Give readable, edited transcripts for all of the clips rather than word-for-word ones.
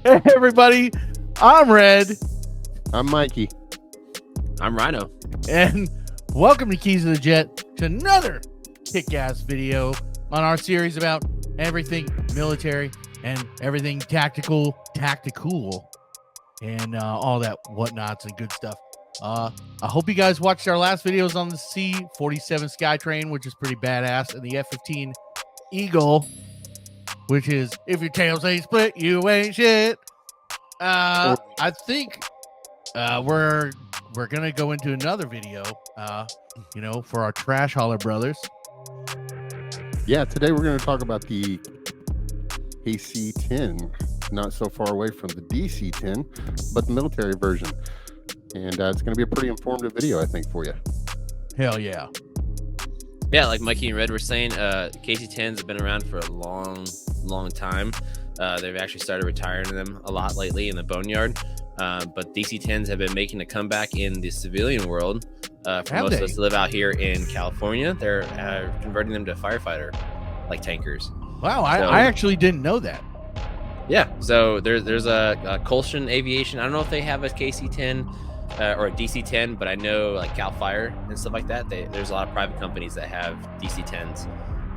Hey everybody, I'm Red. I'm Mikey. I'm Rhino. And welcome to Keys to the Jet, to another kick-ass video on our series about everything military and everything tactical, and all that whatnots and good stuff. I hope you guys watched our last videos on the C-47 Skytrain, which is pretty badass, and the F-15 Eagle, which is, if your tails ain't split, you ain't shit. I think we're gonna go into another video, for our trash hauler brothers. Yeah, today we're going to talk about the KC-10, not so far away from the DC-10, but the military version. And it's going to be a pretty informative video, I think, for you. Hell yeah. Yeah, like Mikey and Red were saying, KC-10s have been around for a long time. They've actually started retiring them a lot lately in the boneyard. But DC-10s have been making a comeback in the civilian world. For most of us who live out here in California, they're converting them to firefighter, like tankers. Wow, I actually didn't know that. Yeah, so there's a Colson Aviation. I don't know if they have a KC-10 or a DC-10, but I know like Cal Fire and stuff like that. There's a lot of private companies that have DC-10s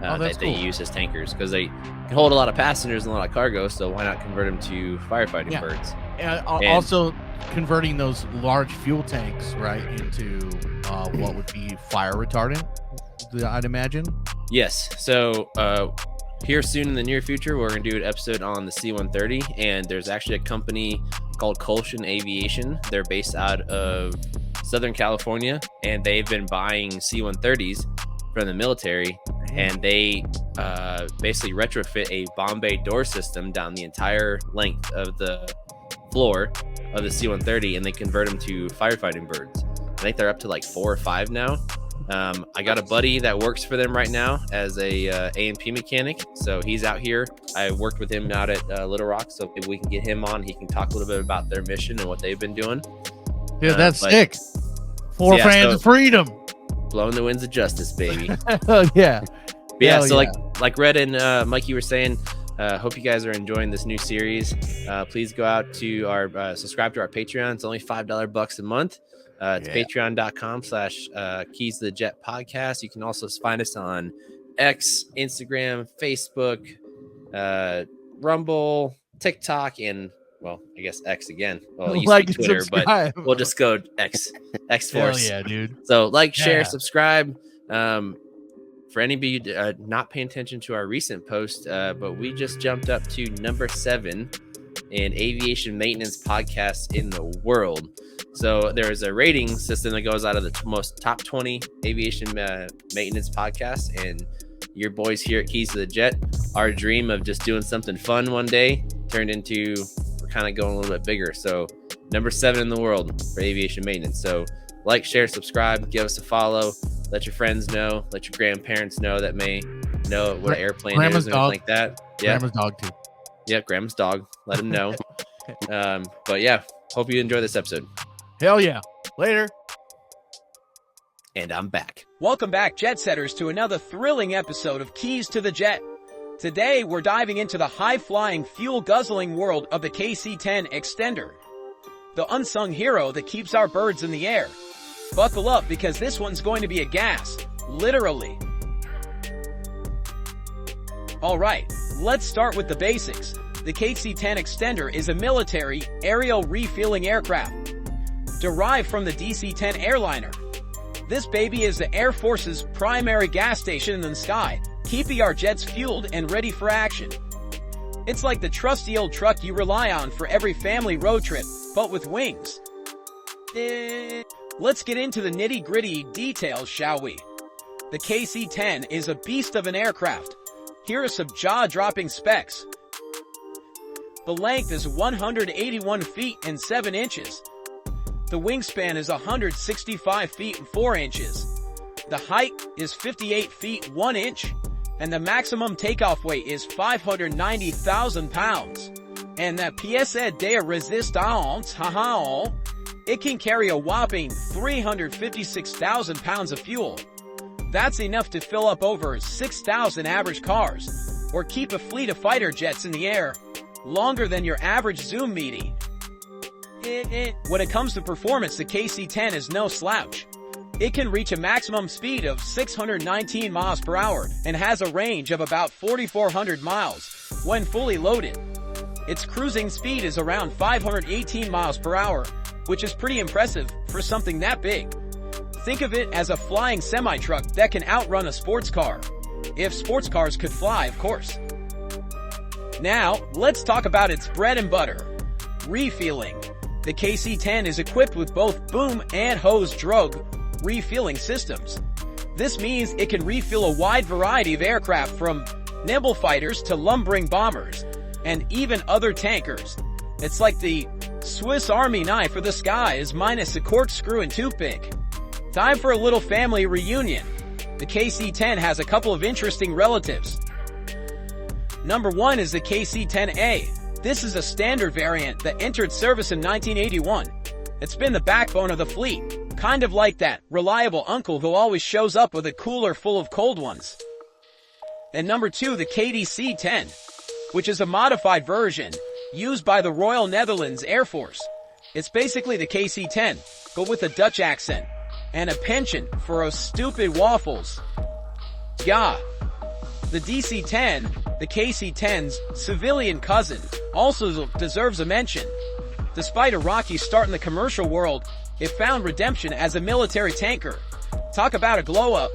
that they use as tankers because they can hold a lot of passengers and a lot of cargo. So why not convert them to firefighting birds? And also converting those large fuel tanks right into what would be fire retardant, I'd imagine. Yes. So here soon in the near future, we're going to do an episode on the C-130, and there's actually a company called Colson Aviation. They're based out of Southern California, and they've been buying C-130s from the military, and they basically retrofit a bomb bay door system down the entire length of the floor of the C-130, and they convert them to firefighting birds. I think they're up to like 4 or 5 now. I got a buddy that works for them right now as a A&P mechanic, so he's out here. I worked with him out at Little Rock, so if we can get him on, he can talk a little bit about their mission and what they've been doing. Dude, that's sick. Four fans of freedom. Blowing the winds of justice, baby. Oh, yeah. Yeah, so like Red and Mikey were saying, hope you guys are enjoying this new series. Please go out to our subscribe to our Patreon. It's only $5 a month. It's patreon.com/Keys to the Jet podcast. You can also find us on X, Instagram, Facebook, Rumble, TikTok, and well, I guess X again. Well, you like Twitter, subscribe. But we'll just go X Force. Hell yeah, dude. So share, subscribe. For any of you not paying attention to our recent post, but we just jumped up to number 7 in aviation maintenance podcasts in the world. So there's a rating system that goes out of the top 20 aviation maintenance podcasts, and your boys here at Keys to the Jet, our dream of just doing something fun one day turned into we're kind of going a little bit bigger. So number 7 in the world for aviation maintenance. So like, share, subscribe, give us a follow. Let your friends know. Let your grandparents know that may know what an airplane is and like that. Yeah, Grandma's dog too. Yeah, Grandma's dog. Let them know. But yeah, hope you enjoy this episode. Hell yeah. Later. And I'm back. Welcome back, Jet Setters, to another thrilling episode of Keys to the Jet. Today, we're diving into the high-flying, fuel-guzzling world of the KC-10 Extender, the unsung hero that keeps our birds in the air. Buckle up, because this one's going to be a gas, literally. Alright, let's start with the basics. The KC-10 Extender is a military, aerial refueling aircraft, derived from the DC-10 airliner. This baby is the Air Force's primary gas station in the sky, keeping our jets fueled and ready for action. It's like the trusty old truck you rely on for every family road trip, but with wings. Let's get into the nitty-gritty details, shall we? The KC-10 is a beast of an aircraft. Here are some jaw-dropping specs. The length is 181 feet and 7 inches. The wingspan is 165 feet and 4 inches. The height is 58 feet 1 inch. And the maximum takeoff weight is 590,000 pounds. And that pièce de résistance, it can carry a whopping 356,000 pounds of fuel. That's enough to fill up over 6,000 average cars, or keep a fleet of fighter jets in the air longer than your average Zoom meeting. When it comes to performance, the KC-10 is no slouch. It can reach a maximum speed of 619 miles per hour and has a range of about 4,400 miles when fully loaded. Its cruising speed is around 518 miles per hour, which is pretty impressive for something that big. Think of it as a flying semi-truck that can outrun a sports car. If sports cars could fly, of course. Now, let's talk about its bread and butter, refueling. The KC-10 is equipped with both boom and hose drogue refueling systems. This means it can refuel a wide variety of aircraft from nimble fighters to lumbering bombers, and even other tankers. It's like the Swiss Army knife of the skies minus a corkscrew and toothpick. Time for a little family reunion. The KC-10 has a couple of interesting relatives. Number 1 is the KC-10A. This is a standard variant that entered service in 1981. It's been the backbone of the fleet, kind of like that reliable uncle who always shows up with a cooler full of cold ones. And number 2, the KC-10, which is a modified version used by the Royal Netherlands Air Force. It's basically the KC-10, but with a Dutch accent and a penchant for those stupid waffles. Yeah. The DC-10, the KC-10's civilian cousin, also deserves a mention. Despite a rocky start in the commercial world, it found redemption as a military tanker. Talk about a glow-up.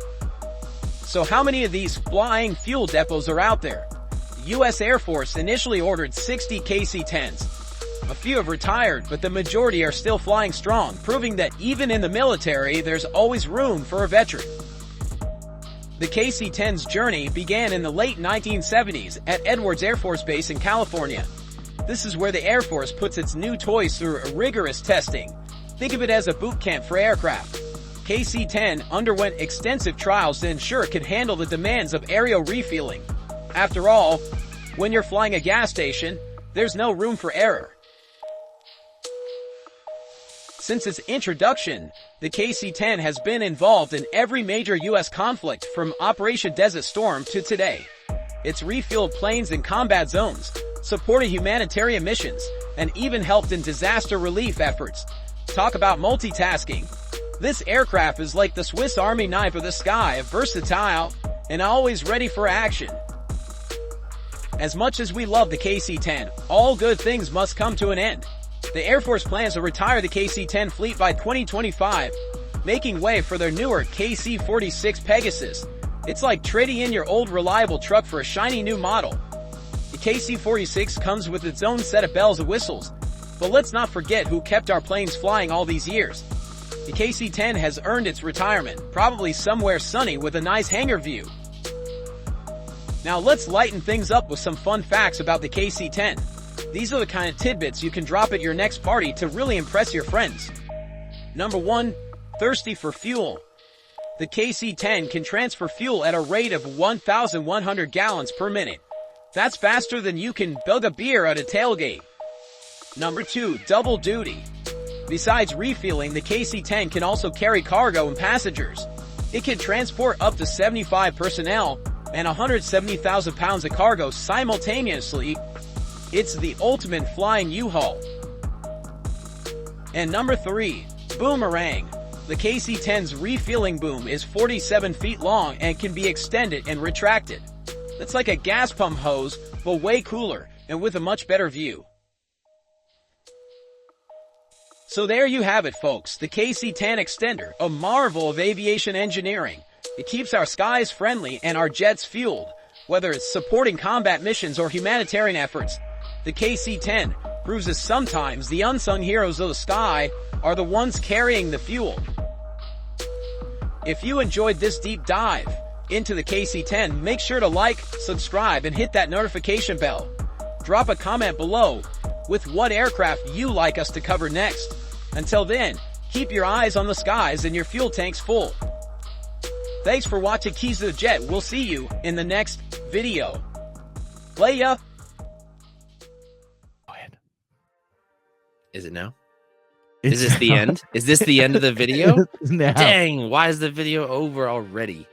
So how many of these flying fuel depots are out there? The U.S. Air Force initially ordered 60 KC-10s. A few have retired, but the majority are still flying strong, proving that even in the military, there's always room for a veteran. The KC-10's journey began in the late 1970s at Edwards Air Force Base in California. This is where the Air Force puts its new toys through rigorous testing. Think of it as a boot camp for aircraft. KC-10 underwent extensive trials to ensure it could handle the demands of aerial refueling. After all, when you're flying a gas station, there's no room for error. Since its introduction, the KC-10 has been involved in every major U.S. conflict from Operation Desert Storm to today. It's refueled planes in combat zones, supported humanitarian missions, and even helped in disaster relief efforts. Talk about multitasking. This aircraft is like the Swiss Army knife of the sky, versatile and always ready for action. As much as we love the KC-10, all good things must come to an end. The Air Force plans to retire the KC-10 fleet by 2025, making way for their newer KC-46 Pegasus. It's like trading in your old reliable truck for a shiny new model. The KC-46 comes with its own set of bells and whistles, but let's not forget who kept our planes flying all these years. The KC-10 has earned its retirement, probably somewhere sunny with a nice hangar view. Now let's lighten things up with some fun facts about the KC-10. These are the kind of tidbits you can drop at your next party to really impress your friends. Number 1, thirsty for fuel. The KC-10 can transfer fuel at a rate of 1,100 gallons per minute. That's faster than you can chug a beer at a tailgate. Number 2, double duty. Besides refueling, the KC-10 can also carry cargo and passengers. It can transport up to 75 personnel and 170,000 pounds of cargo simultaneously. It's the ultimate flying U-Haul. And number 3, boomerang. The KC-10's refueling boom is 47 feet long and can be extended and retracted. It's like a gas pump hose, but way cooler and with a much better view. So there you have it, folks, the KC-10 extender, a marvel of aviation engineering. It keeps our skies friendly and our jets fueled. Whether it's supporting combat missions or humanitarian efforts, the KC-10 proves that sometimes the unsung heroes of the sky are the ones carrying the fuel. If you enjoyed this deep dive into the KC-10, make sure to like, subscribe, and hit that notification bell. Drop a comment below with what aircraft you like us to cover next. Until then, Keep your eyes on the skies and your fuel tanks full. Thanks for watching Keys to the Jet. We'll see you in the next video. Play ya. Go ahead. Is it now? Is this the end? Is this the end of the video? Now. Dang, why is the video over already?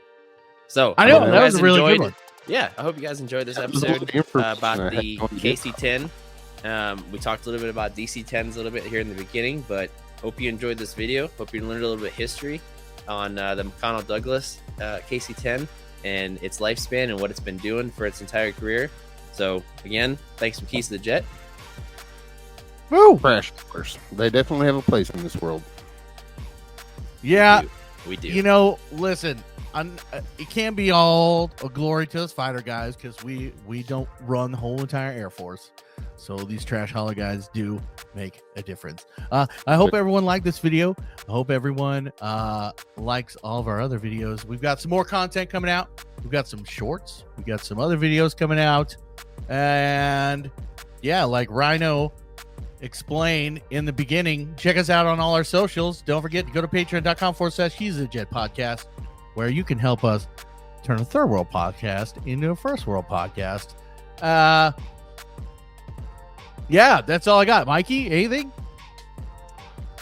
So I know hope you that was guys a really good enjoyed- one. Yeah, I hope you guys enjoyed this That was a lot episode of information about I had the no idea. KC-10. We talked a little bit about DC-10s a little bit here in the beginning, but hope you enjoyed this video. Hope you learned a little bit of history on the McConnell Douglas KC-10 and its lifespan and what it's been doing for its entire career. So again, thanks from Keys to the Jet. Woo! Crash cars. They definitely have a place in this world. Yeah, We do. you know, listen, it can't be all a glory to us fighter guys because we don't run the whole entire Air Force. So these trash hauler guys do make a difference. I hope everyone liked this video. I hope everyone likes all of our other videos. We've got some more content coming out. We've got some shorts. We got some other videos coming out. And yeah, like Rhino explained in the beginning, check us out on all our socials. Don't forget to go to patreon.com/Keys-to-the-Jet podcast, where you can help us turn a third world podcast into a first world podcast. Yeah, that's all I got. Mikey, anything?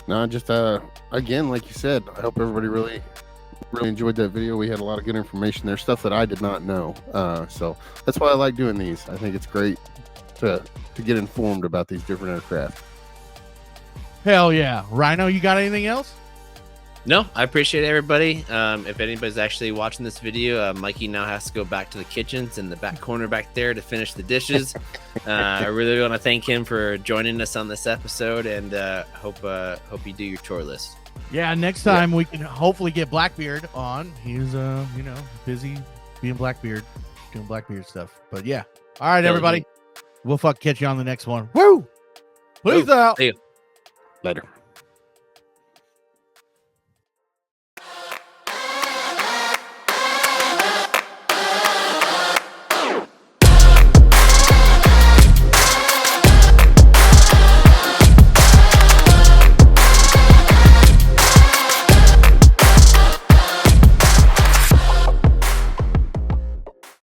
No, just again, like you said, I hope everybody really enjoyed that video. We had a lot of good information there, stuff that I did not know. So that's why I like doing these. I think it's great to get informed about these different aircraft. Hell yeah. Rhino, you got anything else? No, I appreciate everybody. If anybody's actually watching this video, Mikey now has to go back to the kitchens in the back corner back there to finish the dishes. I really want to thank him for joining us on this episode, and hope you do your chore list. Yeah, next time we can hopefully get Blackbeard on. He's busy being Blackbeard, doing Blackbeard stuff. But yeah. All right, everybody. We'll catch you on the next one. Woo! Peace out. See you. Later.